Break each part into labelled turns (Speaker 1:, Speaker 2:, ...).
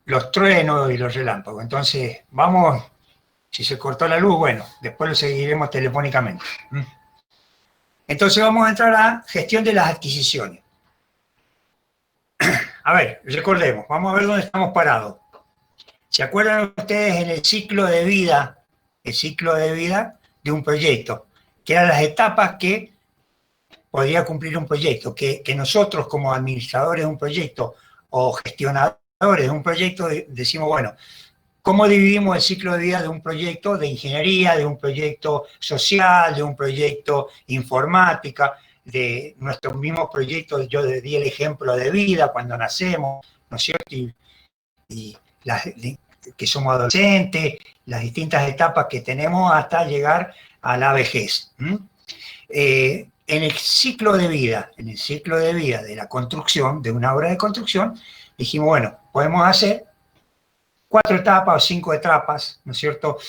Speaker 1: los truenos y los relámpagos. Entonces, vamos, si se cortó la luz, bueno, después lo seguiremos telefónicamente. Entonces vamos a entrar a gestión de las adquisiciones. A ver, recordemos, vamos a ver dónde estamos parados. ¿Se acuerdan ustedes en el ciclo de vida de un proyecto? Que eran las etapas que podría cumplir un proyecto, que nosotros como administradores de un proyecto o gestionadores de un proyecto decimos, bueno, ¿cómo dividimos el ciclo de vida de un proyecto de ingeniería, de un proyecto social, de un proyecto informática, de nuestros mismos proyectos? Yo di el ejemplo de vida cuando nacemos, ¿no es cierto? Y que somos adolescentes, las distintas etapas que tenemos hasta llegar a la vejez. En el ciclo de vida de la construcción, de una obra de construcción, dijimos, bueno, podemos hacer 4 etapas o 5 etapas, ¿no es cierto?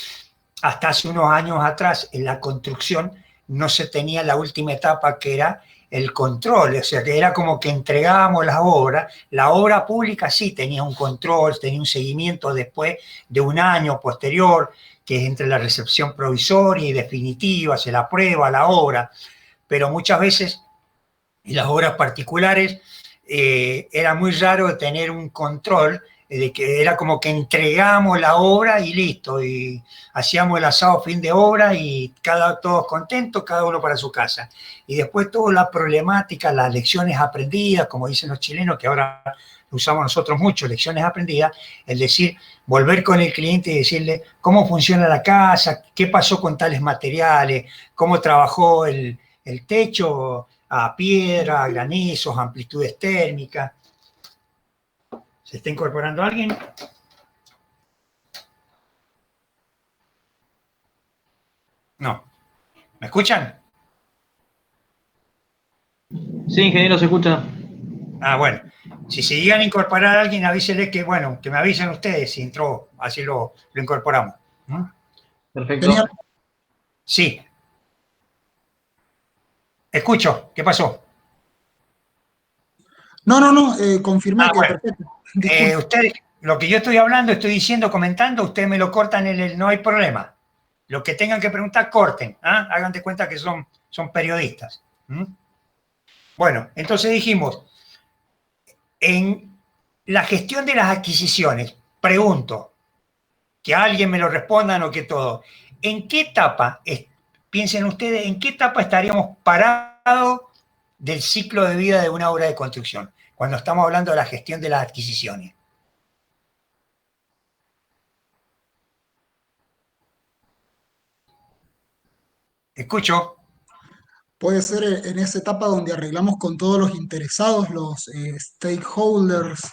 Speaker 1: Hasta hace unos años atrás, en la construcción no se tenía la última etapa, que era el control, o sea, que era como que entregábamos la obra pública sí tenía un control, tenía un seguimiento después de un año posterior, que es entre la recepción provisoria y definitiva, se la aprueba la obra, pero muchas veces en las obras particulares era muy raro tener un control, de que era como que entregamos la obra y listo, y hacíamos el asado fin de obra y todos contentos, cada uno para su casa. Y después toda la problemática, las lecciones aprendidas, como dicen los chilenos, que ahora lo usamos nosotros mucho, lecciones aprendidas, es decir, volver con el cliente y decirle cómo funciona la casa, qué pasó con tales materiales, cómo trabajó el techo a piedra, a granizos, amplitudes térmicas. ¿Se está incorporando alguien? No. ¿Me escuchan?
Speaker 2: Sí, ingeniero, se escucha.
Speaker 1: Ah, bueno. Si se llegan a incorporar a alguien, avísenle que, bueno, que me avisen ustedes si entró, así lo incorporamos.
Speaker 2: Perfecto.
Speaker 1: Sí. Escucho. ¿Qué pasó?
Speaker 3: No, confirmé que
Speaker 1: Bueno.
Speaker 3: perfecto. Disculpe.
Speaker 1: Ustedes, lo que yo estoy hablando, estoy diciendo, comentando, ustedes me lo cortan no hay problema. Lo que tengan que preguntar, corten. Hagan de cuenta que son periodistas. Bueno, entonces dijimos, en la gestión de las adquisiciones, pregunto, que alguien me lo respondan o que todo, ¿en qué etapa, piensen ustedes, en qué etapa estaríamos parados del ciclo de vida de una obra de construcción, cuando estamos hablando de la gestión de las adquisiciones? Escucho.
Speaker 3: Puede ser en esa etapa donde arreglamos con todos los interesados, los stakeholders.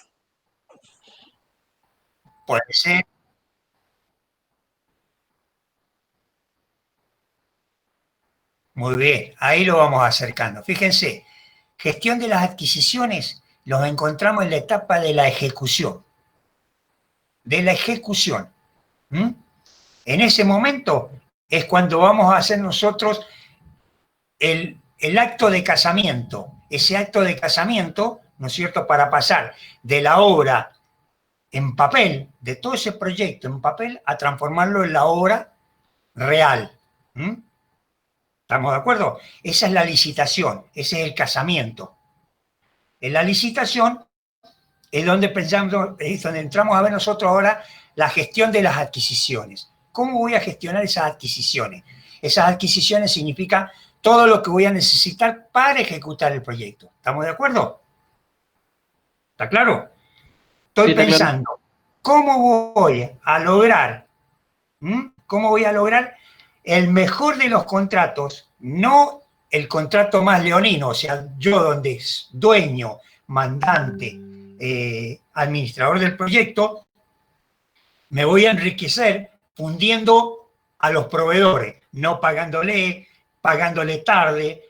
Speaker 1: Puede ser. Muy bien, ahí lo vamos acercando. Fíjense, gestión de las adquisiciones los encontramos en la etapa de la ejecución. De la ejecución. En ese momento es cuando vamos a hacer nosotros el acto de casamiento. Ese acto de casamiento, ¿no es cierto?, para pasar de la obra en papel, de todo ese proyecto en papel, a transformarlo en la obra real. ¿Estamos de acuerdo? Esa es la licitación, ese es el casamiento. En la licitación es donde pensamos, es donde entramos a ver nosotros ahora la gestión de las adquisiciones. ¿Cómo voy a gestionar esas adquisiciones? Esas adquisiciones significa todo lo que voy a necesitar para ejecutar el proyecto. ¿Estamos de acuerdo? ¿Está claro? Estoy pensando, ¿cómo voy a lograr? ¿Cómo voy a lograr el mejor de los contratos? No el contrato más leonino, o sea, yo donde es dueño, mandante, administrador del proyecto, me voy a enriquecer fundiendo a los proveedores, no pagándole tarde,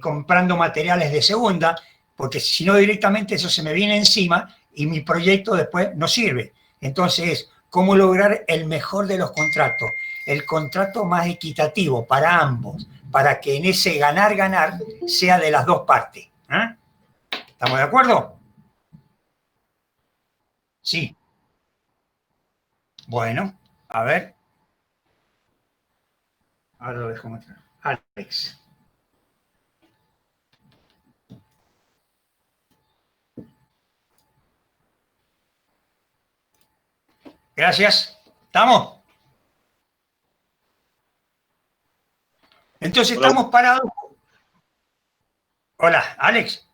Speaker 1: comprando materiales de segunda, porque si no directamente eso se me viene encima y mi proyecto después no sirve. Entonces, ¿cómo lograr el mejor de los contratos? El contrato más equitativo para ambos, para que en ese ganar-ganar sea de las dos partes. ¿Estamos de acuerdo? Sí. Bueno, a ver. Ahora lo dejo mostrar. Alex. Gracias. ¿Estamos? Entonces
Speaker 4: Hola.
Speaker 1: estamos parados. Hola, Alex.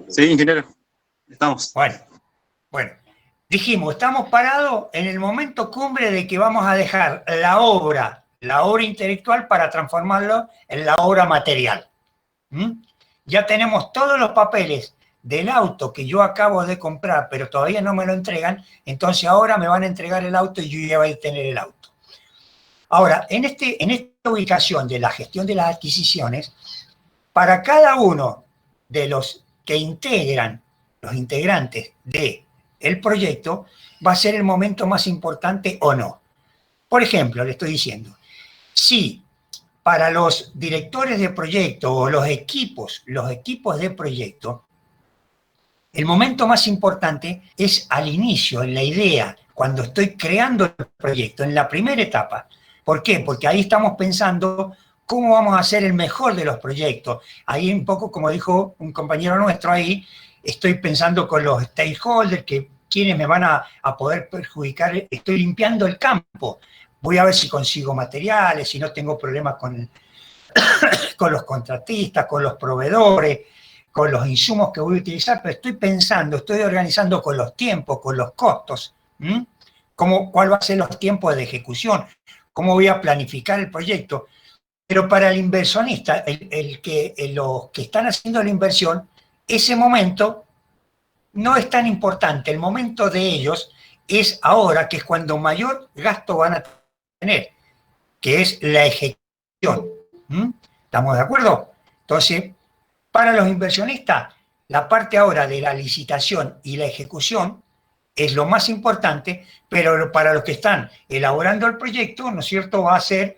Speaker 4: Sí, ingeniero. Estamos.
Speaker 1: Bueno. Dijimos, estamos parados en el momento cumbre de que vamos a dejar la obra intelectual para transformarlo en la obra material. Ya tenemos todos los papeles del auto que yo acabo de comprar, pero todavía no me lo entregan, entonces ahora me van a entregar el auto y yo ya voy a tener el auto. Ahora, en esta ubicación de la gestión de las adquisiciones, para cada uno de los que integran, los integrantes del proyecto, va a ser el momento más importante o no. Por ejemplo, le estoy diciendo, si para los directores de proyecto o los equipos de proyecto, el momento más importante es al inicio, en la idea, cuando estoy creando el proyecto, en la primera etapa. ¿Por qué? Porque ahí estamos pensando cómo vamos a hacer el mejor de los proyectos. Ahí un poco, como dijo un compañero nuestro ahí, estoy pensando con los stakeholders, que quienes me van a poder perjudicar, estoy limpiando el campo. Voy a ver si consigo materiales, si no tengo problemas con los contratistas, con los proveedores, con los insumos que voy a utilizar, pero estoy pensando, estoy organizando con los tiempos, con los costos, cuál va a ser los tiempos de ejecución, cómo voy a planificar el proyecto. Pero para el inversionista, los que están haciendo la inversión, ese momento no es tan importante. El momento de ellos es ahora, que es cuando mayor gasto van a tener, que es la ejecución. ¿Estamos de acuerdo? Entonces, para los inversionistas, la parte ahora de la licitación y la ejecución es lo más importante, pero para los que están elaborando el proyecto, ¿no es cierto?, va a ser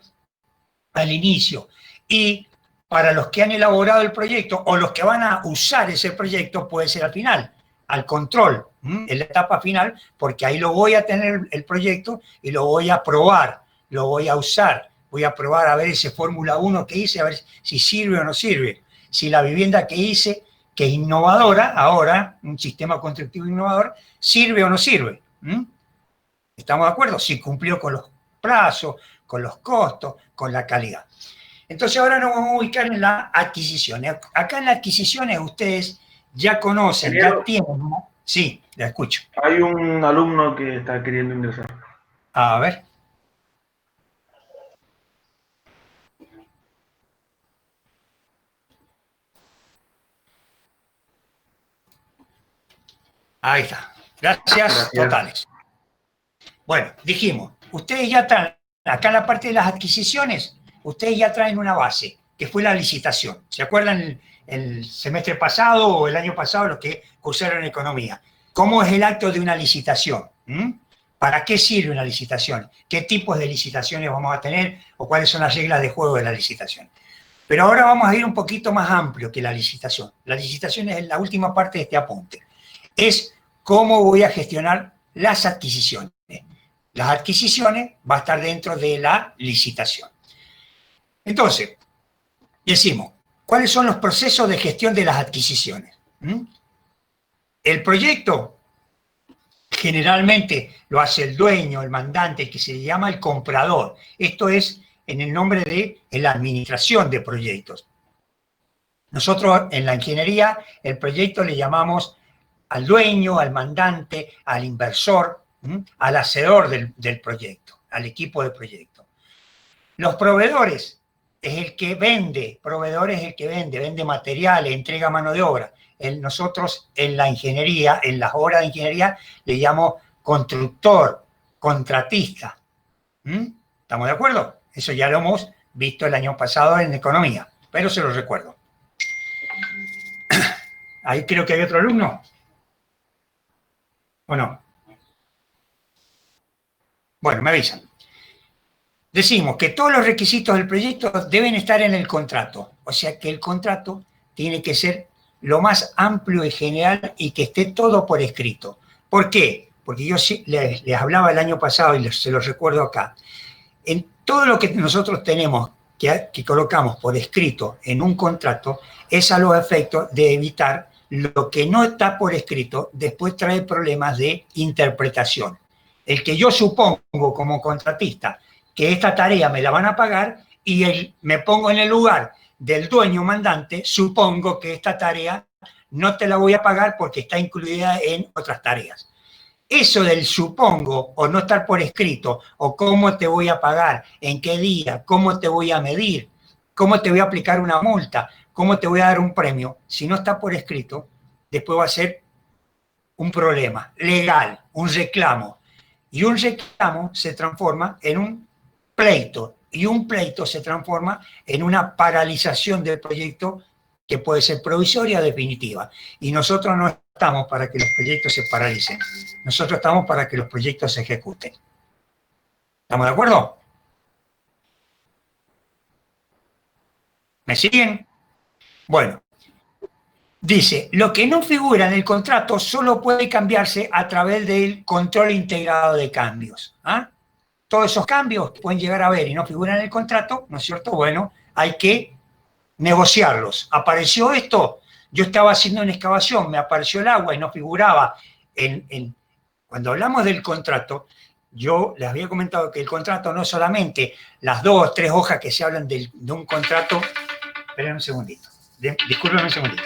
Speaker 1: al inicio. Y para los que han elaborado el proyecto o los que van a usar ese proyecto, puede ser al final, al control, en la etapa final, porque ahí lo voy a tener el proyecto y lo voy a probar, lo voy a usar, voy a probar a ver ese Fórmula 1 que hice, a ver si sirve o no sirve. Si la vivienda que hice, que es innovadora, ahora, un sistema constructivo innovador, sirve o no sirve. ¿Estamos de acuerdo? Si cumplió con los plazos, con los costos, con la calidad. Entonces ahora nos vamos a ubicar en las adquisiciones. Acá en las adquisiciones ustedes ya conocen, ya tienen, ¿no? Sí, la escucho.
Speaker 2: Hay un alumno que está queriendo ingresar.
Speaker 1: A ver. Ahí está. Gracias totales. Bueno, dijimos, ustedes ya traen, acá en la parte de las adquisiciones, ustedes ya traen una base, que fue la licitación. ¿Se acuerdan el semestre pasado o el año pasado los que cursaron economía? ¿Cómo es el acto de una licitación? ¿Para qué sirve una licitación? ¿Qué tipos de licitaciones vamos a tener? ¿O cuáles son las reglas de juego de la licitación? Pero ahora vamos a ir un poquito más amplio que la licitación. La licitación es la última parte de este apunte. Es cómo voy a gestionar las adquisiciones. Las adquisiciones va a estar dentro de la licitación. Entonces, decimos, ¿cuáles son los procesos de gestión de las adquisiciones? El proyecto generalmente lo hace el dueño, el mandante, que se llama el comprador. Esto es en el nombre de la administración de proyectos. Nosotros en la ingeniería, el proyecto le llamamos al dueño, al mandante, al inversor, al hacedor del proyecto, al equipo de proyecto. Los proveedores es el que vende, vende materiales, entrega mano de obra. Nosotros en la ingeniería, en las obras de ingeniería, le llamamos constructor, contratista. ¿Estamos de acuerdo? Eso ya lo hemos visto el año pasado en economía, pero se lo recuerdo. Ahí creo que hay otro alumno. ¿O no? Bueno, me avisan. Decimos que todos los requisitos del proyecto deben estar en el contrato. O sea que el contrato tiene que ser lo más amplio y general y que esté todo por escrito. ¿Por qué? Porque yo sí les hablaba el año pasado y se los recuerdo acá. En todo lo que nosotros tenemos que colocamos por escrito en un contrato es a los efectos de evitar lo que no está por escrito, después trae problemas de interpretación. El que yo supongo como contratista que esta tarea me la van a pagar y me pongo en el lugar del dueño mandante, supongo que esta tarea no te la voy a pagar porque está incluida en otras tareas. Eso del supongo o no estar por escrito, o cómo te voy a pagar, en qué día, cómo te voy a medir, cómo te voy a aplicar una multa, cómo te voy a dar un premio, si no está por escrito, después va a ser un problema legal, un reclamo. Y un reclamo se transforma en un pleito, y un pleito se transforma en una paralización del proyecto que puede ser provisoria o definitiva. Y nosotros no estamos para que los proyectos se paralicen. Nosotros estamos para que los proyectos se ejecuten. ¿Estamos de acuerdo? ¿Me siguen? Bueno, dice, lo que no figura en el contrato solo puede cambiarse a través del control integrado de cambios. ¿Ah? Todos esos cambios que pueden llegar a ver y no figuran en el contrato, ¿no es cierto? Bueno, hay que negociarlos. Apareció esto, yo estaba haciendo una excavación, me apareció el agua y no figuraba cuando hablamos del contrato, yo les había comentado que el contrato no solamente las 2 o 3 hojas que se hablan de un contrato. Esperen un segundito, discúlpenme un segundito.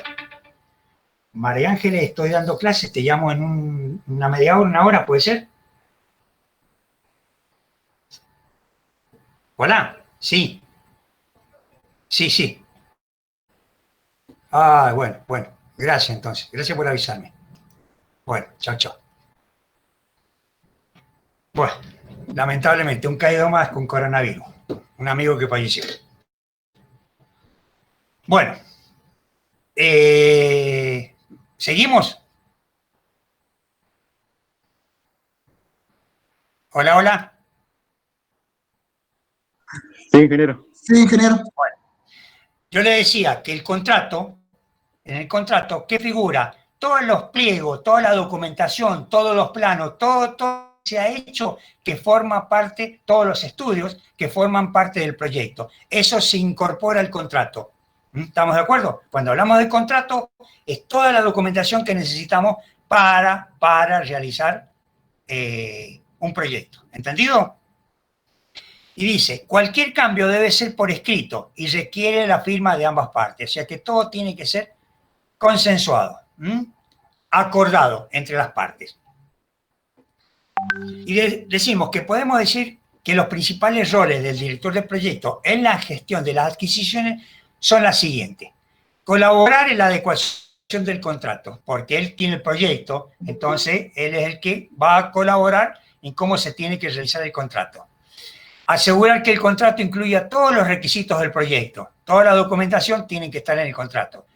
Speaker 1: María Ángeles, estoy dando clases, te llamo en una media hora, 1 hora, ¿puede ser? Hola, sí. Sí. Ah, bueno, gracias entonces, gracias por avisarme. Bueno, chao. Bueno, lamentablemente, un caído más con coronavirus, un amigo que falleció. Bueno, ¿seguimos? Hola.
Speaker 4: Sí, ingeniero.
Speaker 3: Sí, ingeniero.
Speaker 1: Bueno, yo le decía que en el contrato, ¿qué figura? Todos los pliegos, toda la documentación, todos los planos, todo se ha hecho que forma parte, todos los estudios que forman parte del proyecto. Eso se incorpora al contrato. ¿Estamos de acuerdo? Cuando hablamos de contrato, es toda la documentación que necesitamos para realizar un proyecto. ¿Entendido? Y dice, cualquier cambio debe ser por escrito y requiere la firma de ambas partes. O sea que todo tiene que ser consensuado, acordado entre las partes. Y decimos que podemos decir que los principales roles del director de proyecto en la gestión de las adquisiciones son las siguientes. Colaborar en la adecuación del contrato, porque él tiene el proyecto, entonces él es el que va a colaborar en cómo se tiene que realizar el contrato. Asegurar que el contrato incluya todos los requisitos del proyecto. Toda la documentación tiene que estar en el contrato.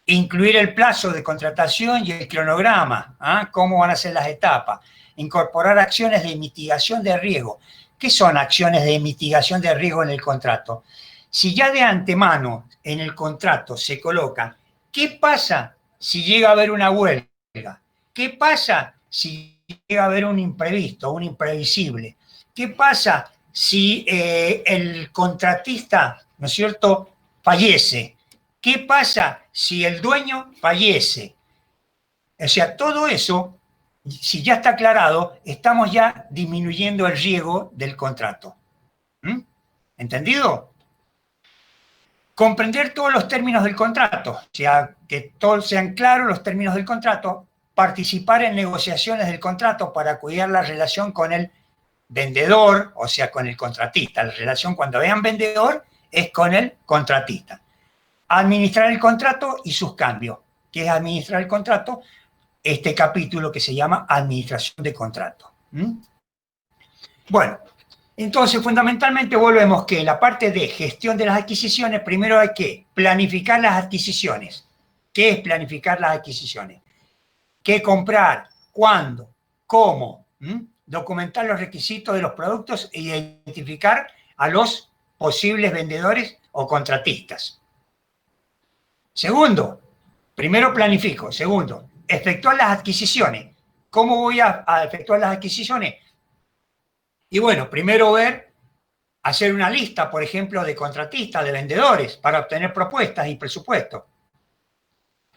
Speaker 1: Incluir el plazo de contratación y el cronograma, cómo van a ser las etapas. Incorporar acciones de mitigación de riesgo. ¿Qué son acciones de mitigación de riesgo en el contrato? Si ya de antemano en el contrato se coloca, ¿qué pasa si llega a haber una huelga? ¿Qué pasa si llega a haber un imprevisto, un imprevisible? ¿Qué pasa si el contratista, ¿no es cierto?, fallece? ¿Qué pasa si el dueño fallece? O sea, todo eso, si ya está aclarado, estamos ya disminuyendo el riesgo del contrato. ¿Entendido? Comprender todos los términos del contrato, o sea, que todos sean claros los términos del contrato, participar en negociaciones del contrato para cuidar la relación con el vendedor, o sea, con el contratista. La relación, cuando vean vendedor, es con el contratista. Administrar el contrato y sus cambios. ¿Qué es administrar el contrato? Este capítulo que se llama Administración de Contrato. Bueno, entonces fundamentalmente volvemos que en la parte de gestión de las adquisiciones, primero hay que planificar las adquisiciones. ¿Qué es planificar las adquisiciones? ¿Qué comprar? ¿Cuándo? ¿Cómo? Documentar los requisitos de los productos e identificar a los posibles vendedores o contratistas. Segundo, Primero planifico. Segundo, efectuar las adquisiciones. ¿Cómo voy a efectuar las adquisiciones? Y bueno, primero hacer una lista, por ejemplo, de contratistas, de vendedores, para obtener propuestas y presupuestos.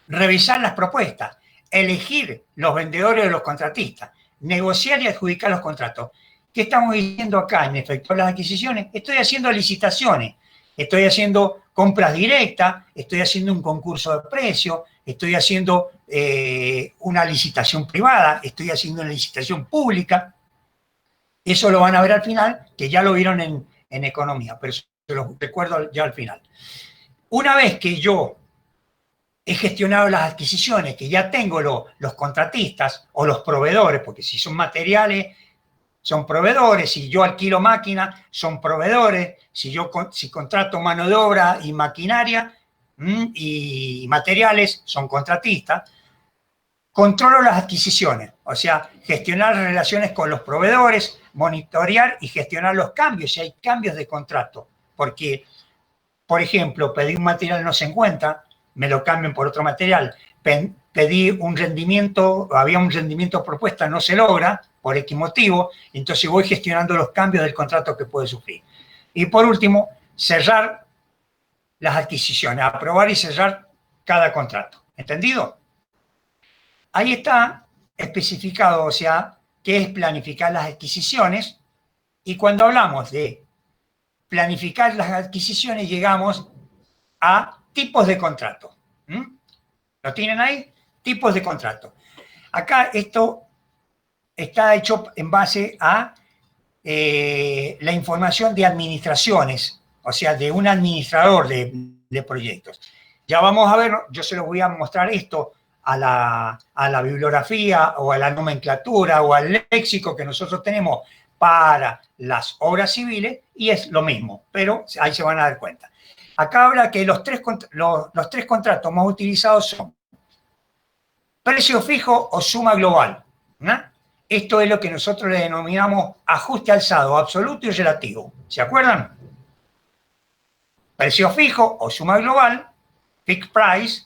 Speaker 1: Revisar las propuestas, elegir los vendedores de los contratistas, negociar y adjudicar los contratos. ¿Qué estamos diciendo acá en efectuar las adquisiciones? Estoy haciendo licitaciones, estoy haciendo compras directas, estoy haciendo un concurso de precios, estoy haciendo una licitación privada, estoy haciendo una licitación pública. Eso lo van a ver al final, que ya lo vieron en economía, pero se los recuerdo ya al final. Una vez que yo he gestionado las adquisiciones, que ya tengo los contratistas o los proveedores, porque si son materiales, son proveedores, si yo alquilo máquinas, son proveedores, si contrato mano de obra y maquinaria y materiales, son contratistas. Controlo las adquisiciones, o sea, gestionar relaciones con los proveedores, monitorear y gestionar los cambios, si hay cambios de contrato, porque, por ejemplo, pedí un material no se encuentra, me lo cambian por otro material, pedí un rendimiento, había un rendimiento propuesta, no se logra, por X motivo, entonces voy gestionando los cambios del contrato que puede sufrir. Y por último, cerrar las adquisiciones, aprobar y cerrar cada contrato. ¿Entendido? Ahí está especificado, o sea, qué es planificar las adquisiciones, y cuando hablamos de planificar las adquisiciones llegamos a tipos de contrato. ¿Lo tienen ahí? Tipos de contrato. Acá esto está hecho en base a la información de administraciones, o sea, de un administrador de proyectos. Ya vamos a ver, yo se los voy a mostrar esto a la bibliografía o a la nomenclatura o al léxico que nosotros tenemos para las obras civiles y es lo mismo, pero ahí se van a dar cuenta. Acá habla que los tres contratos más utilizados son precio fijo o suma global, ¿no? Esto es lo que nosotros le denominamos ajuste alzado, absoluto y relativo. ¿Se acuerdan? Precio fijo o suma global, fixed price,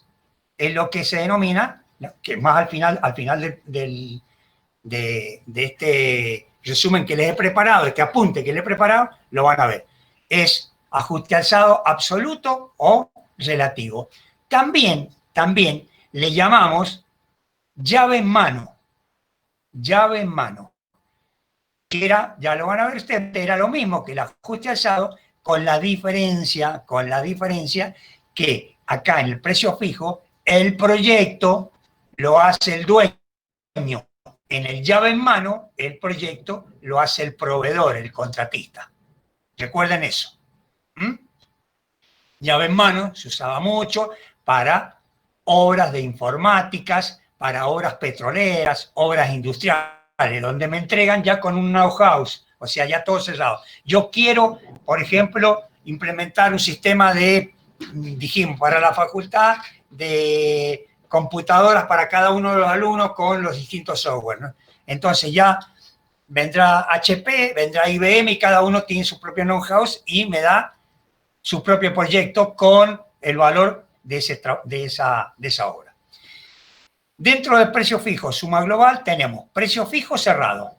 Speaker 1: es lo que se denomina, que más al final de este resumen que les he preparado, este apunte que les he preparado, lo van a ver. Es ajuste alzado absoluto o relativo. También le llamamos llave en mano, que era, ya lo van a ver ustedes, era lo mismo que el ajuste alzado, con la diferencia que acá en el precio fijo, el proyecto lo hace el dueño. En el llave en mano, el proyecto lo hace el proveedor, el contratista. Recuerden eso. Llave en mano se usaba mucho para obras de informáticas, para obras petroleras, obras industriales, donde me entregan ya con un know-how, o sea, ya todo cerrado. Yo quiero, por ejemplo, implementar un sistema dijimos, para la facultad, de computadoras para cada uno de los alumnos con los distintos software, ¿no? Entonces ya vendrá HP, vendrá IBM y cada uno tiene su propio know-how y me da su propio proyecto con el valor de esa obra. Dentro del precio fijo, suma global, tenemos precio fijo cerrado,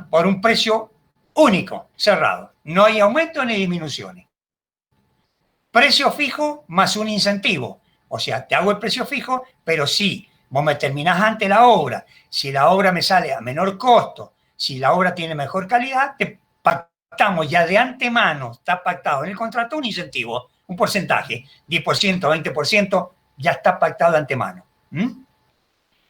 Speaker 1: por un precio único, cerrado. No hay aumento ni disminuciones. Precio fijo más un incentivo. O sea, te hago el precio fijo, pero si vos me terminás antes la obra, si la obra me sale a menor costo, si la obra tiene mejor calidad, te pactamos ya de antemano, está pactado en el contrato un incentivo, un porcentaje, 10%, 20%, ya está pactado de antemano.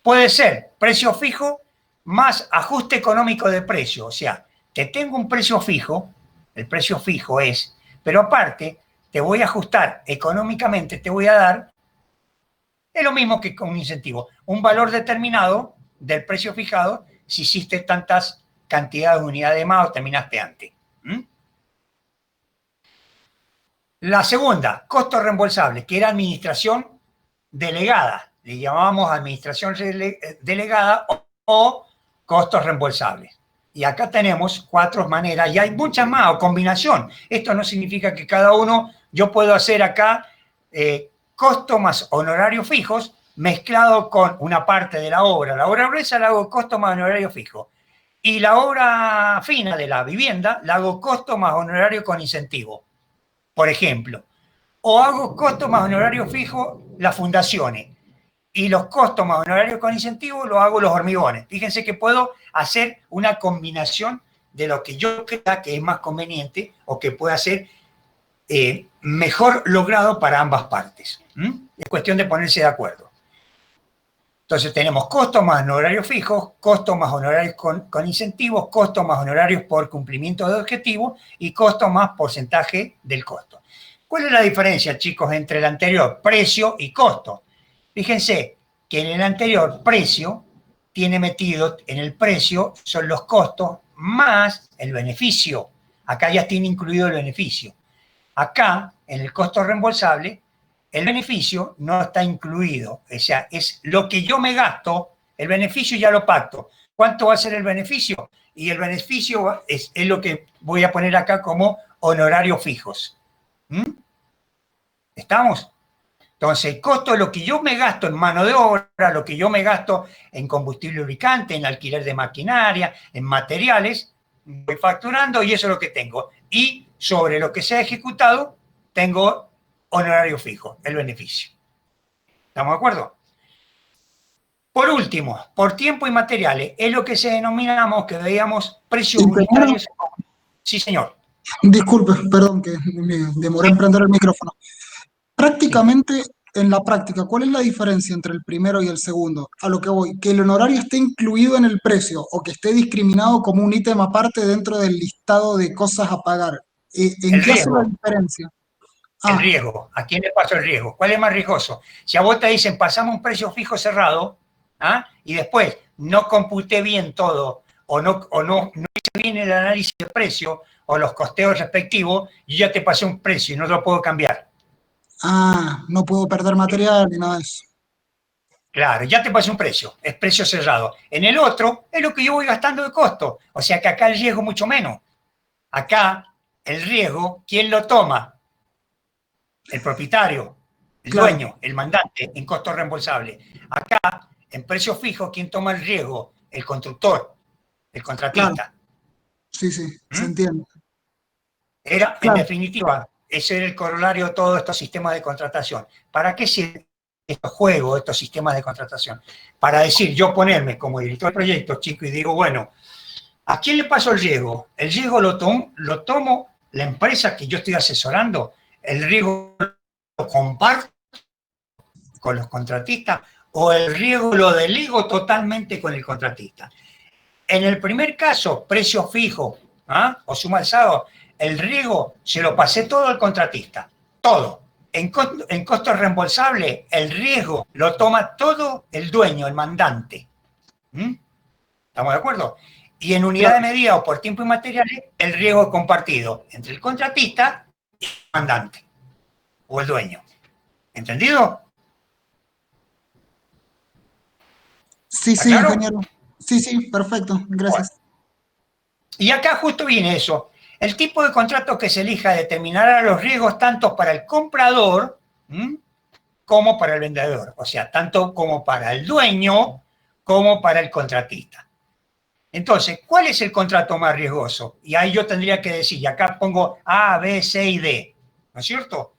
Speaker 1: Puede ser precio fijo más ajuste económico de precio, o sea, te tengo un precio fijo, el precio fijo es, pero aparte te voy a ajustar económicamente, te voy a dar, es lo mismo que con un incentivo, un valor determinado del precio fijado si hiciste tantas cantidades de unidades más o terminaste antes. La segunda, costo reembolsable, que era administración delegada, le llamábamos administración delegada o costos reembolsables. Y acá tenemos 4 maneras, y hay muchas más, o combinación. Esto no significa que cada uno, yo puedo hacer acá costo más honorarios fijos, mezclado con una parte de la obra. La obra gruesa la hago costo más honorario fijo. Y la obra fina de la vivienda la hago costo más honorario con incentivo, por ejemplo. O hago costo más honorario fijo las fundaciones. Y los costos más honorarios con incentivo lo hago los hormigones. Fíjense que puedo hacer una combinación de lo que yo crea que es más conveniente o que pueda ser mejor logrado para ambas partes. Es cuestión de ponerse de acuerdo. Entonces tenemos costos más honorarios fijos, costos más honorarios con incentivos, costos más honorarios por cumplimiento de objetivos y costos más porcentaje del costo. ¿Cuál es la diferencia, chicos, entre el anterior, precio y costo? Fíjense que en el anterior, precio tiene metido en el precio, son los costos más el beneficio. Acá ya tiene incluido el beneficio. Acá, en el costo reembolsable, el beneficio no está incluido. O sea, es lo que yo me gasto, el beneficio ya lo pacto. ¿Cuánto va a ser el beneficio? Y el beneficio es lo que voy a poner acá como honorarios fijos. ¿Estamos? Entonces, el costo es lo que yo me gasto en mano de obra, lo que yo me gasto en combustible lubricante, en alquiler de maquinaria, en materiales, voy facturando y eso es lo que tengo. Y sobre lo que se ha ejecutado, tengo honorario fijo, el beneficio. ¿Estamos de acuerdo? Por último, por tiempo y materiales, es lo que se denominamos, que veíamos precios unitarios. Sí, señor.
Speaker 3: Disculpe, perdón, que me demoré en prender el micrófono. Prácticamente, en la práctica, ¿cuál es la diferencia entre el primero y el segundo? A lo que voy, que el honorario esté incluido en el precio o que esté discriminado como un ítem aparte dentro del listado de cosas a pagar. ¿En qué hace la diferencia?
Speaker 1: El riesgo. ¿A quién le pasó el riesgo? ¿Cuál es más riesgoso? Si a vos te dicen, pasamos un precio fijo cerrado, y después no computé bien todo, o no hice bien el análisis de precio, o los costeos respectivos, y ya te pasé un precio y no lo puedo cambiar.
Speaker 3: No puedo perder material ni nada de eso.
Speaker 1: Claro, ya te pasé un precio, es precio cerrado. En el otro es lo que yo voy gastando de costo. O sea que acá el riesgo mucho menos. Acá el riesgo, ¿quién lo toma? El propietario, el dueño, el mandante, en costo reembolsable. Acá, en precio fijo, ¿quién toma el riesgo? El constructor, el contratista.
Speaker 3: Claro. Sí, se entiende.
Speaker 1: En definitiva, ese era el corolario de todos estos sistemas de contratación. ¿Para qué sirven estos juegos, estos sistemas de contratación? Para decir, yo ponerme como director de proyectos, chico, y digo, bueno, ¿a quién le paso el riesgo? El riesgo lo tomo la empresa que yo estoy asesorando. El riesgo lo comparto con los contratistas o el riesgo lo delego totalmente con el contratista. En el primer caso, precio fijo o suma alzado, el riesgo se lo pasé todo al contratista, todo. En costo reembolsable, el riesgo lo toma todo el dueño, el mandante. ¿Estamos de acuerdo? Y en unidad de medida o por tiempo y materiales, el riesgo es compartido entre el contratista y el mandante o el dueño. ¿Entendido?
Speaker 3: Sí,
Speaker 1: claro?
Speaker 3: Ingeniero. Sí, perfecto, gracias.
Speaker 1: Bueno. Y acá justo viene eso. El tipo de contrato que se elija determinará los riesgos tanto para el comprador como para el vendedor. O sea, tanto como para el dueño como para el contratista. Entonces, ¿cuál es el contrato más riesgoso? Y ahí yo tendría que decir, y acá pongo A, B, C y D, ¿no es cierto?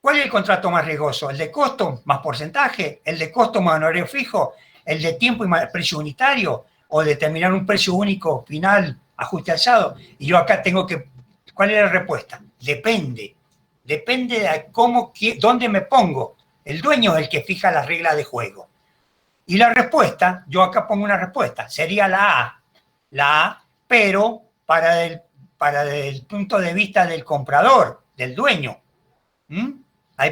Speaker 1: ¿Cuál es el contrato más riesgoso? ¿El de costo más porcentaje? ¿El de costo más honorario fijo? ¿El de tiempo y más precio unitario? ¿O determinar un precio único final, ajuste alzado? Y yo acá tengo que... ¿Cuál es la respuesta? Depende. Depende de dónde me pongo. El dueño es el que fija las reglas de juego. Y la respuesta, yo acá pongo una respuesta, sería la A. La A, pero para el punto de vista del comprador, del dueño.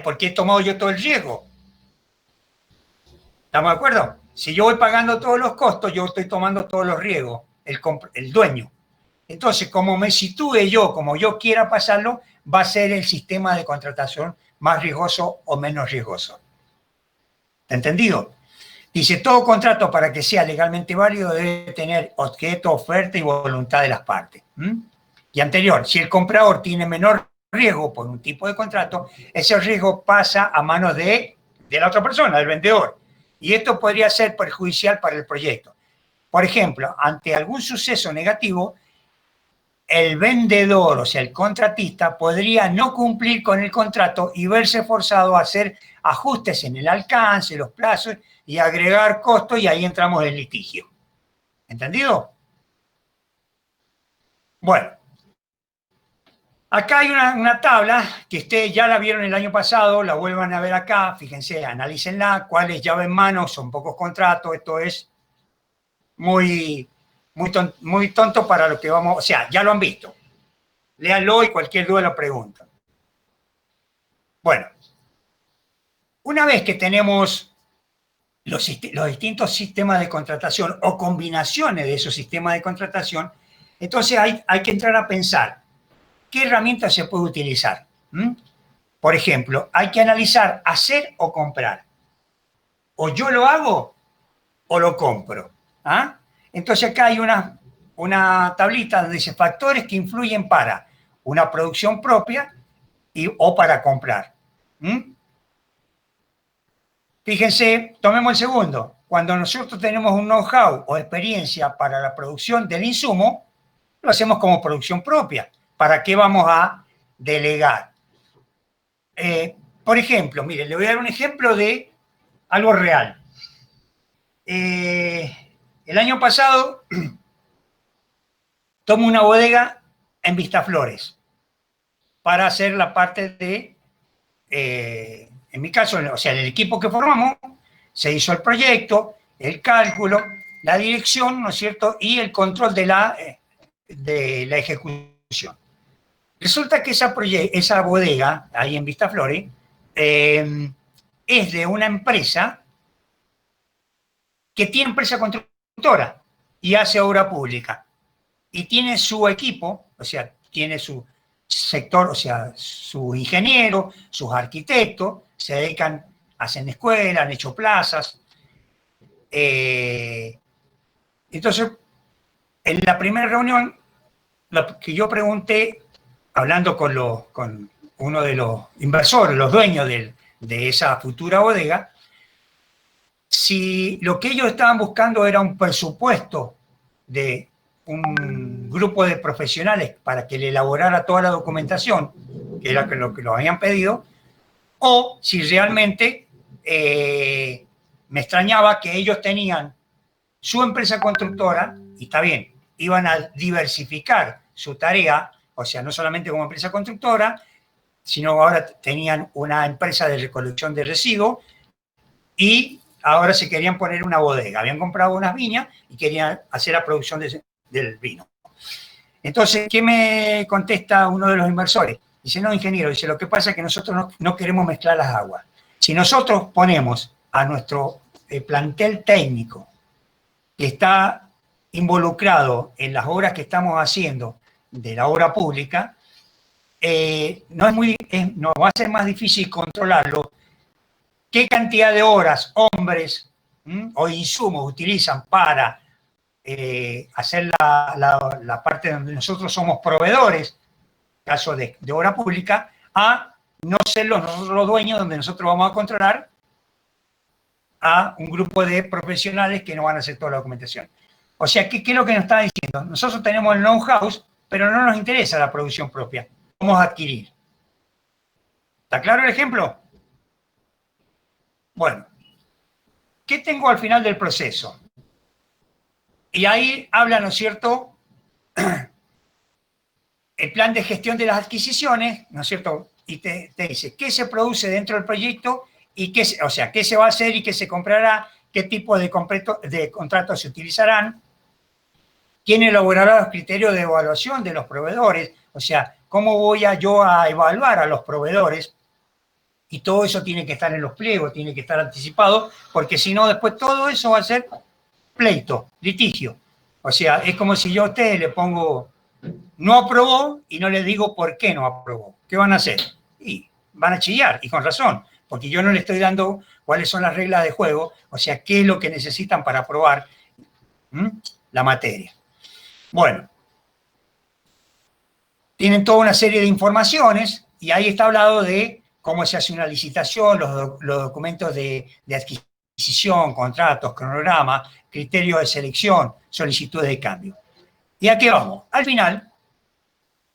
Speaker 1: ¿Por qué he tomado yo todo el riesgo? ¿Estamos de acuerdo? Si yo voy pagando todos los costos, yo estoy tomando todos los riesgos, el dueño. Entonces, como me sitúe yo, como yo quiera pasarlo, va a ser el sistema de contratación más riesgoso o menos riesgoso. ¿Entendido? Dice, todo contrato para que sea legalmente válido debe tener objeto, oferta y voluntad de las partes. Y anterior, si el comprador tiene menor riesgo por un tipo de contrato, ese riesgo pasa a manos del de la otra persona, del vendedor. Y esto podría ser perjudicial para el proyecto. Por ejemplo, ante algún suceso negativo, el vendedor, o sea, el contratista, podría no cumplir con el contrato y verse forzado a hacer ajustes en el alcance, los plazos y agregar costos, y ahí entramos en litigio. ¿Entendido? Bueno, acá hay una tabla que ustedes ya la vieron el año pasado, la vuelvan a ver acá, fíjense, analícenla, cuál es llave en mano, son pocos contratos, esto es muy tonto para lo que vamos, o sea, ya lo han visto. Léanlo y cualquier duda lo preguntan. Bueno, una vez que tenemos los distintos sistemas de contratación o combinaciones de esos sistemas de contratación, entonces hay que entrar a pensar qué herramientas se puede utilizar. Por ejemplo, hay que analizar hacer o comprar. O yo lo hago o lo compro. ¿Ah? Entonces acá hay una tablita donde dice factores que influyen para una producción propia o para comprar. Fíjense, tomemos el segundo. Cuando nosotros tenemos un know-how o experiencia para la producción del insumo, lo hacemos como producción propia. ¿Para qué vamos a delegar? Por ejemplo, mire, le voy a dar un ejemplo de algo real. El año pasado tomo una bodega en Vistaflores para hacer la parte de, en mi caso, o sea, el equipo que formamos, se hizo el proyecto, el cálculo, la dirección, ¿no es cierto?, y el control de la ejecución. Resulta que esa bodega, ahí en Vistaflores, es de una empresa que tiene empresa constructora y hace obra pública. Y tiene su equipo, o sea, tiene su sector, o sea, sus ingenieros, sus arquitectos, se dedican, hacen escuelas, han hecho plazas. Entonces, en la primera reunión, lo que yo pregunté, hablando con uno de los inversores, los dueños de esa futura bodega, si lo que ellos estaban buscando era un presupuesto de un grupo de profesionales para que le elaborara toda la documentación, que era lo que lo habían pedido, o si realmente me extrañaba que ellos tenían su empresa constructora, y está bien, iban a diversificar su tarea, o sea, no solamente como empresa constructora, sino ahora tenían una empresa de recolección de residuos y ahora se querían poner una bodega. Habían comprado unas viñas y querían hacer la producción del vino. Entonces, ¿qué me contesta uno de los inversores? Dice, no, ingeniero, dice, lo que pasa es que nosotros no queremos mezclar las aguas. Si nosotros ponemos a nuestro plantel técnico que está involucrado en las obras que estamos haciendo de la obra pública, nos va a ser más difícil controlarlo. ¿Qué cantidad de horas, hombres o insumos utilizan para hacer la parte donde nosotros somos proveedores, caso de obra pública, a no ser nosotros los dueños, donde nosotros vamos a controlar a un grupo de profesionales que nos van a hacer toda la documentación? O sea, ¿qué es lo que nos está diciendo? Nosotros tenemos el know-how, pero no nos interesa la producción propia. Vamos a adquirir. ¿Está claro el ejemplo? Bueno, ¿qué tengo al final del proceso? Y ahí habla, ¿no es cierto?, el plan de gestión de las adquisiciones, ¿no es cierto? Y te dice qué se produce dentro del proyecto y qué se va a hacer y qué se comprará, qué tipo de contratos se utilizarán, quién elaborará los criterios de evaluación de los proveedores, o sea, cómo voy yo a evaluar a los proveedores. Y todo eso tiene que estar en los pliegos, tiene que estar anticipado, porque si no, después todo eso va a ser pleito, litigio. O sea, es como si yo a ustedes le pongo no aprobó y no les digo por qué no aprobó. ¿Qué van a hacer? Y van a chillar, y con razón, porque yo no le estoy dando cuáles son las reglas de juego, o sea, qué es lo que necesitan para aprobar la materia. Bueno, tienen toda una serie de informaciones y ahí está hablado de cómo se hace una licitación, los documentos de adquisición, contratos, cronograma, criterios de selección, solicitudes de cambio. ¿Y a qué vamos? Al final,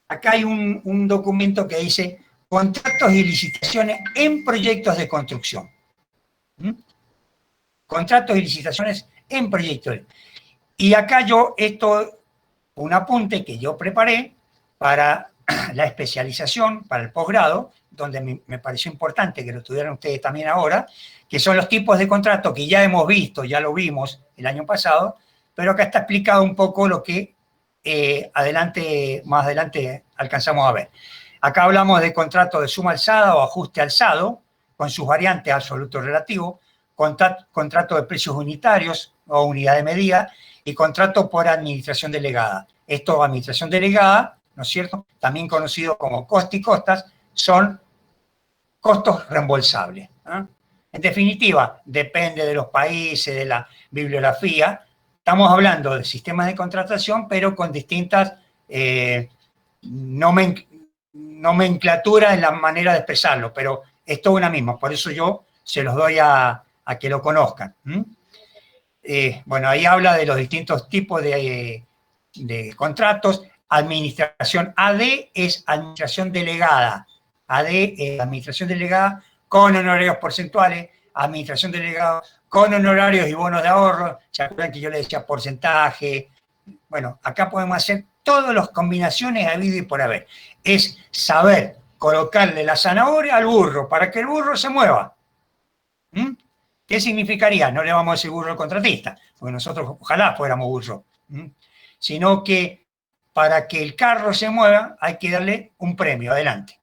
Speaker 1: acá hay un documento que dice contratos y licitaciones en proyectos de construcción. ¿Mm? Contratos y licitaciones en proyectos. Y acá un apunte que yo preparé para la especialización, para el posgrado, donde me pareció importante que lo estudiaran ustedes también ahora, que son los tipos de contratos que ya hemos visto, ya lo vimos el año pasado, pero acá está explicado un poco lo que más adelante alcanzamos a ver. Acá hablamos de contrato de suma alzada o ajuste alzado, con sus variantes absoluto relativo, contrato de precios unitarios o unidad de medida, y contrato por administración delegada. Esto, administración delegada, ¿no es cierto?, también conocido como coste y costas, son costos reembolsables. En definitiva, depende de los países, de la bibliografía. Estamos hablando de sistemas de contratación, pero con distintas nomenclaturas en la manera de expresarlo, pero es todo una misma. Por eso yo se los doy a que lo conozcan. Bueno, ahí habla de los distintos tipos de contratos. Administración AD es administración delegada. AD es administración delegada con honorarios porcentuales, administración delegada con honorarios y bonos de ahorro. ¿Se acuerdan que yo les decía porcentaje? Bueno, acá podemos hacer todas las combinaciones habido y por haber. Es saber colocarle la zanahoria al burro para que el burro se mueva. ¿Qué significaría? No le vamos a decir burro al contratista, porque nosotros ojalá fuéramos burros, sino que para que el carro se mueva hay que darle un premio, adelante.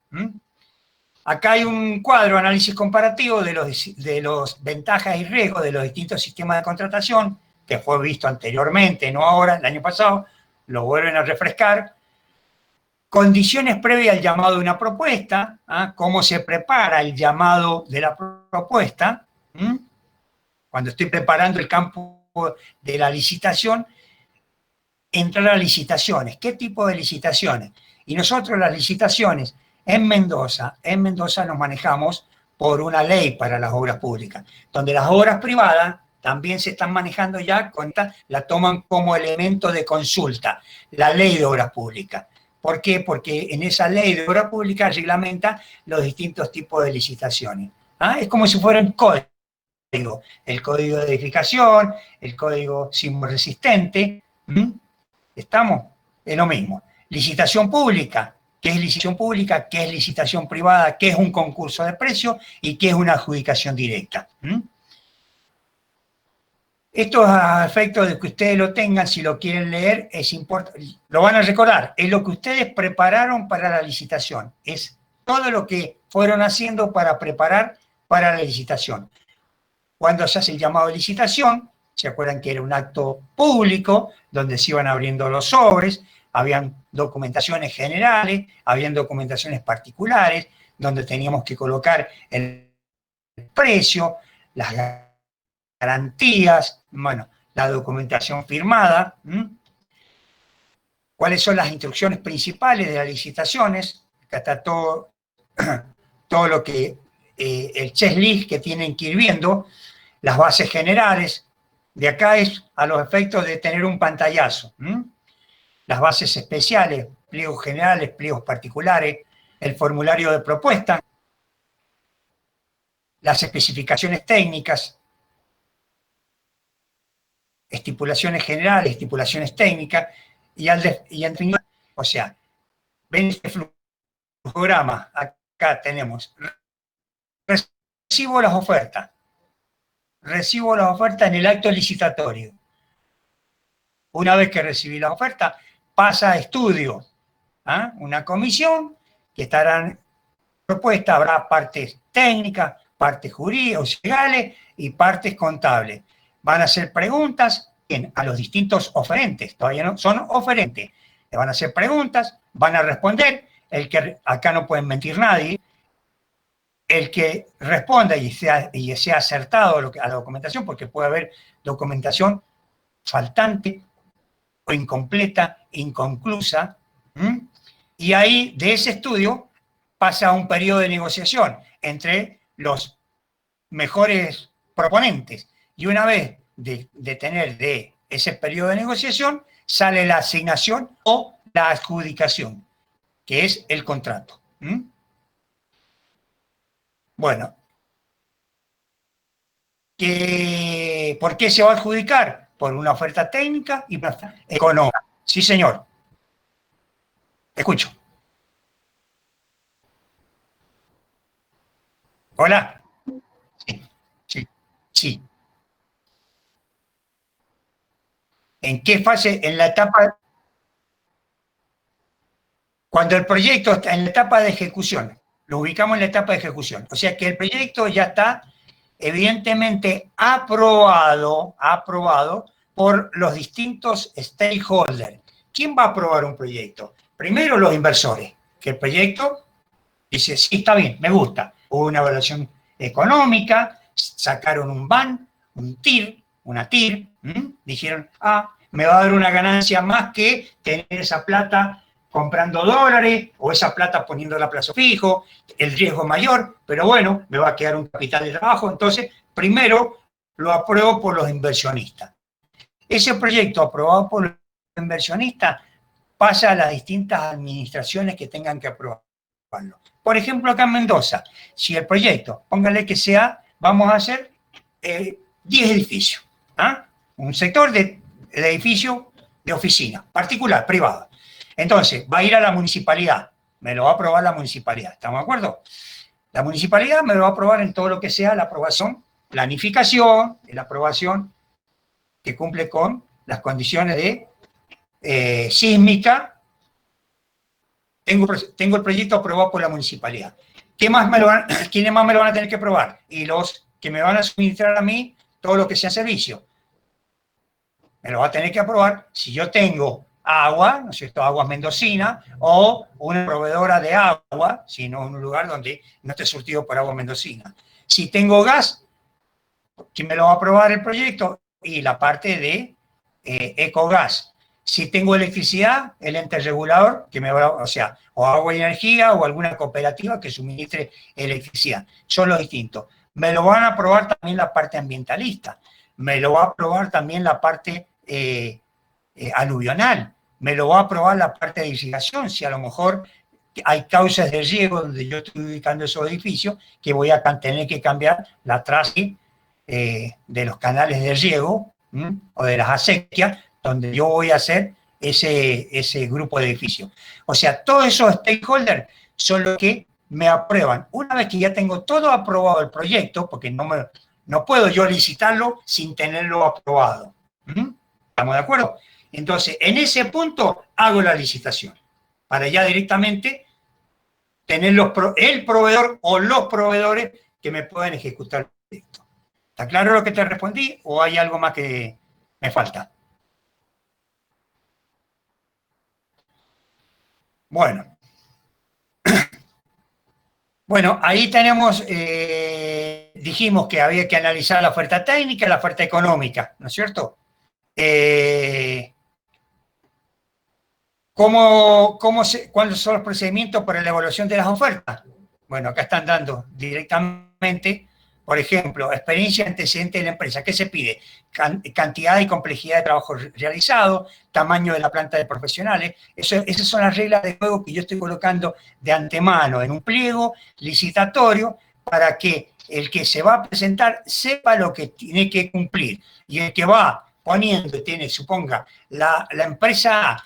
Speaker 1: Acá hay un cuadro, análisis comparativo de los ventajas y riesgos de los distintos sistemas de contratación, que fue visto anteriormente, no ahora, el año pasado, lo vuelven a refrescar. Condiciones previas al llamado de una propuesta, cómo se prepara el llamado de la propuesta. Cuando estoy preparando el campo de la licitación, entrar a licitaciones. ¿Qué tipo de licitaciones? Y nosotros las licitaciones en Mendoza nos manejamos por una ley para las obras públicas, donde las obras privadas también se están manejando ya, la toman como elemento de consulta, la ley de obras públicas. ¿Por qué? Porque en esa ley de obras públicas reglamenta los distintos tipos de licitaciones. Es como si fuera un código. El código de edificación, el código sismo resistente. ¿Estamos? Es lo mismo. Licitación pública. ¿Qué es licitación pública? ¿Qué es licitación privada? ¿Qué es un concurso de precios? ¿Y qué es una adjudicación directa? Esto a efectos de que ustedes lo tengan, si lo quieren leer, es importante. Lo van a recordar. Es lo que ustedes prepararon para la licitación. Es todo lo que fueron haciendo para preparar para la licitación. Cuando se hace el llamado de licitación, ¿se acuerdan que era un acto público donde se iban abriendo los sobres? Habían documentaciones generales, habían documentaciones particulares, donde teníamos que colocar el precio, las garantías, bueno, la documentación firmada. ¿Cuáles son las instrucciones principales de las licitaciones? Acá está todo lo que, el checklist que tienen que ir viendo, las bases generales. De acá es a los efectos de tener un pantallazo. Las bases especiales, pliegos generales, pliegos particulares, el formulario de propuesta, las especificaciones técnicas, estipulaciones generales, estipulaciones técnicas, y en fin, o sea, ven este flujograma, acá tenemos, recibo las ofertas en el acto licitatorio. Una vez que recibí la oferta, pasa a estudio, una comisión que estarán propuestas, habrá partes técnicas, partes jurídicas, legales y partes contables. Van a hacer preguntas a los distintos oferentes, todavía no son oferentes. Le van a hacer preguntas, van a responder, acá no pueden mentir nadie, el que responda y sea acertado a la documentación, porque puede haber documentación faltante o incompleta, inconclusa, y ahí de ese estudio pasa a un periodo de negociación entre los mejores proponentes. Y una vez de tener de ese periodo de negociación, sale la asignación o la adjudicación, que es el contrato. Bueno, ¿por qué se va a adjudicar? Por una oferta técnica y una oferta económica. Sí, señor. Escucho. Hola. Sí. ¿En qué fase? En la etapa... Cuando el proyecto está en la etapa de ejecución, lo ubicamos en la etapa de ejecución. O sea que el proyecto ya está evidentemente aprobado por los distintos stakeholders. ¿Quién va a aprobar un proyecto? Primero los inversores, que el proyecto dice, sí, está bien, me gusta. Hubo una evaluación económica, sacaron un BAN, un TIR, una TIR, dijeron, me va a dar una ganancia más que tener esa plata comprando dólares o esa plata poniéndola a plazo fijo, el riesgo mayor, pero bueno, me va a quedar un capital de trabajo. Entonces, primero lo apruebo por los inversionistas. Ese proyecto aprobado por los inversionistas pasa a las distintas administraciones que tengan que aprobarlo. Por ejemplo, acá en Mendoza, si el proyecto, póngale que sea, vamos a hacer 10 edificios, un sector de edificios de oficina, particular, privado. Entonces, va a ir a la municipalidad, me lo va a aprobar la municipalidad, ¿estamos de acuerdo? La municipalidad me lo va a aprobar en todo lo que sea la aprobación, planificación, la aprobación que cumple con las condiciones de sísmica. Tengo el proyecto aprobado por la municipalidad. ¿Quiénes más me lo van a tener que aprobar? Y los que me van a suministrar a mí todo lo que sea servicio. Me lo va a tener que aprobar si yo tengo agua, ¿no es cierto?, aguas mendocinas, o una proveedora de agua, sino en un lugar donde no esté surtido por agua mendocina. Si tengo gas, ¿quién me lo va a aprobar el proyecto? Y la parte de Ecogas. Si tengo electricidad, el ente regulador, que me va, o sea, o agua y energía, o alguna cooperativa que suministre electricidad. Son los distintos. Me lo van a aprobar también la parte ambientalista. Me lo va a aprobar también la parte aluvional. Me lo va a aprobar la parte de irrigación, si a lo mejor hay causas de riego donde yo estoy ubicando esos edificios, que voy a tener que cambiar la trace de los canales de riego o de las acequias, donde yo voy a hacer ese grupo de edificios. O sea, todos esos stakeholders son los que me aprueban. Una vez que ya tengo todo aprobado el proyecto, porque no puedo yo licitarlo sin tenerlo aprobado. ¿Estamos de acuerdo? Entonces, en ese punto hago la licitación, para ya directamente tener el proveedor o los proveedores que me puedan ejecutar el proyecto. ¿Está claro lo que te respondí o hay algo más que me falta? Bueno. Bueno, ahí tenemos, dijimos que había que analizar la oferta técnica y la oferta económica, ¿no es cierto? ¿Cuáles son los procedimientos para la evaluación de las ofertas? Bueno, acá están dando directamente, por ejemplo, experiencia antecedente de la empresa. ¿Qué se pide? Cantidad y complejidad de trabajo realizado, tamaño de la planta de profesionales. Esas son las reglas de juego que yo estoy colocando de antemano en un pliego licitatorio para que el que se va a presentar sepa lo que tiene que cumplir. Y el que va poniendo, suponga, la empresa A,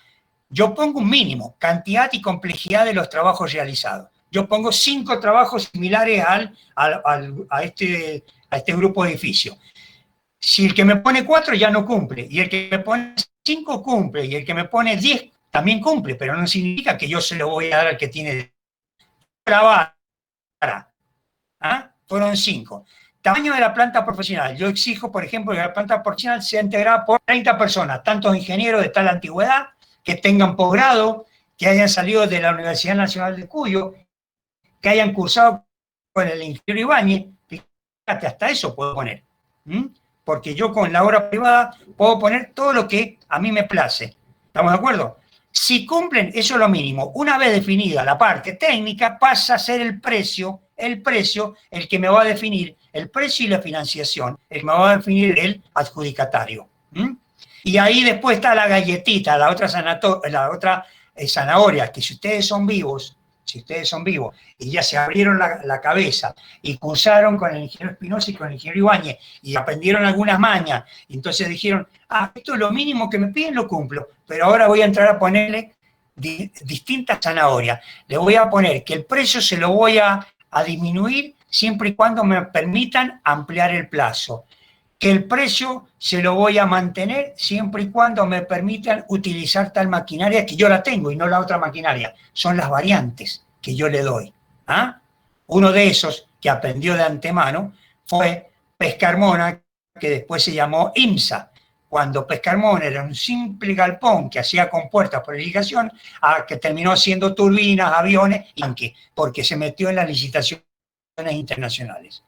Speaker 1: yo pongo un mínimo, cantidad y complejidad de los trabajos realizados. Yo pongo 5 trabajos similares a este grupo de edificios. Si el que me pone 4 ya no cumple, y el que me pone 5 cumple, y el que me pone 10 también cumple, pero no significa que yo se lo voy a dar al que tiene la vara. Fueron 5. Tamaño de la planta profesional. Yo exijo, por ejemplo, que la planta profesional sea integrada por 30 personas, tantos ingenieros de tal antigüedad, que tengan posgrado, que hayan salido de la Universidad Nacional de Cuyo, que hayan cursado con el ingeniero Ibáñez. Fíjate, hasta eso puedo poner. Porque yo con la obra privada puedo poner todo lo que a mí me place. ¿Estamos de acuerdo? Si cumplen, eso es lo mínimo. Una vez definida la parte técnica, pasa a ser el precio el que me va a definir, el precio y la financiación, el que me va a definir el adjudicatario. Y ahí después está la galletita, la otra zanahoria, que si ustedes son vivos y ya se abrieron la cabeza y cursaron con el ingeniero Espinosa y con el ingeniero Ibáñez y aprendieron algunas mañas, y entonces dijeron, esto es lo mínimo que me piden, lo cumplo, pero ahora voy a entrar a ponerle distintas zanahorias. Le voy a poner que el precio se lo voy a disminuir siempre y cuando me permitan ampliar el plazo, que el precio se lo voy a mantener siempre y cuando me permitan utilizar tal maquinaria que yo la tengo y no la otra maquinaria. Son las variantes que yo le doy. Uno de esos que aprendió de antemano fue Pescarmona, que después se llamó IMSA. Cuando Pescarmona era un simple galpón que hacía compuertas por irrigación, que terminó haciendo turbinas, aviones, porque se metió en las licitaciones internacionales.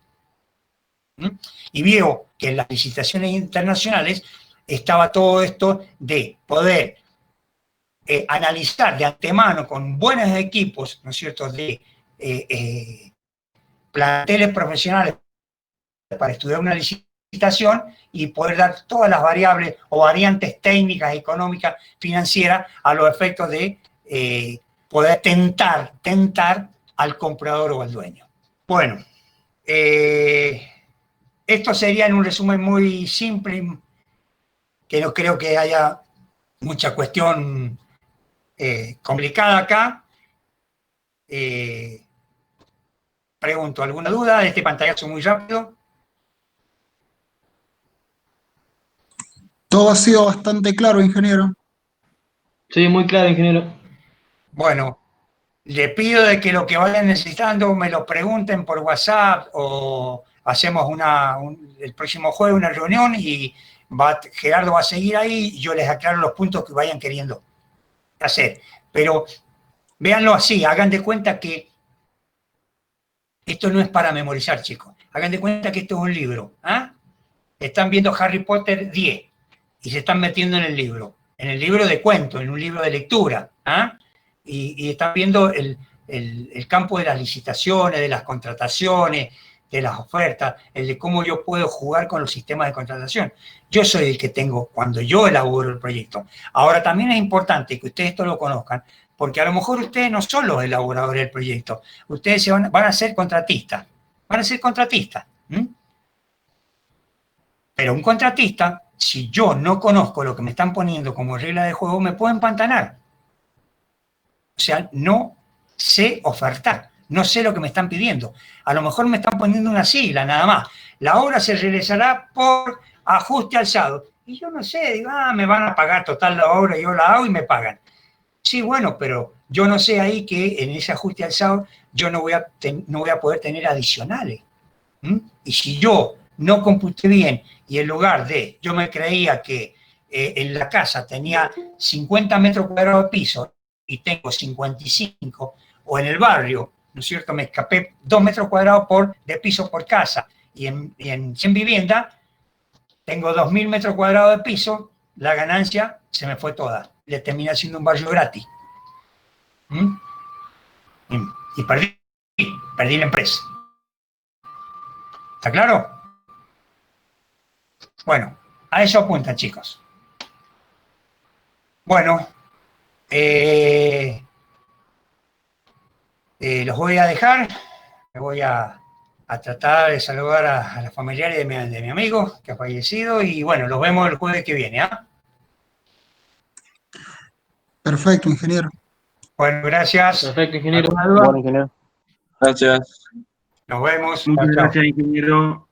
Speaker 1: Y vio que en las licitaciones internacionales estaba todo esto de poder analizar de antemano con buenos equipos, ¿no es cierto?, de planteles profesionales para estudiar una licitación y poder dar todas las variables o variantes técnicas, económicas, financieras a los efectos de poder tentar al comprador o al dueño. Bueno, esto sería en un resumen muy simple, que no creo que haya mucha cuestión complicada acá. Pregunto, ¿alguna duda de este pantallazo muy rápido?
Speaker 3: Todo ha sido bastante claro, ingeniero.
Speaker 2: Sí, muy claro, ingeniero.
Speaker 1: Bueno, le pido de que lo que vayan necesitando me lo pregunten por WhatsApp o hacemos el próximo jueves una reunión y Gerardo va a seguir ahí y yo les aclaro los puntos que vayan queriendo hacer. Pero véanlo así, hagan de cuenta que esto no es para memorizar, chicos. Hagan de cuenta que esto es un libro. Están viendo Harry Potter 10 y se están metiendo en el libro de cuentos, en un libro de lectura. Y están viendo el campo de las licitaciones, de las contrataciones, de las ofertas, el de cómo yo puedo jugar con los sistemas de contratación. Yo soy el que tengo cuando yo elaboro el proyecto. Ahora, también es importante que ustedes esto lo conozcan, porque a lo mejor ustedes no son los elaboradores del proyecto, ustedes van a ser contratistas. Pero un contratista, si yo no conozco lo que me están poniendo como regla de juego, me puedo empantanar. O sea, no sé ofertar, no sé lo que me están pidiendo. A lo mejor me están poniendo una sigla nada más. La obra se realizará por ajuste alzado. Y yo no sé, digo, me van a pagar total la obra, yo la hago y me pagan. Sí, bueno, pero yo no sé ahí que en ese ajuste alzado yo no voy a poder tener adicionales. Y si yo no computé bien y en lugar de, yo me creía que en la casa tenía 50 metros cuadrados de piso y tengo 55, o en el barrio, ¿no es cierto?, me escapé 2 metros cuadrados de piso por casa, y en 100 viviendas tengo 2.000 metros cuadrados de piso, la ganancia se me fue toda. Le terminé haciendo un barrio gratis. Y perdí la empresa. ¿Está claro? Bueno, a eso apuntan, chicos. Bueno, los voy a dejar. Me voy a tratar de saludar a los familiares de mi amigo que ha fallecido y bueno, los vemos el jueves que viene.
Speaker 3: Perfecto, ingeniero.
Speaker 1: Bueno, gracias.
Speaker 2: Perfecto, ingeniero.
Speaker 4: Bueno, ingeniero. Gracias.
Speaker 1: Nos vemos.
Speaker 2: Muchas
Speaker 1: Chao, chao.
Speaker 2: gracias, ingeniero.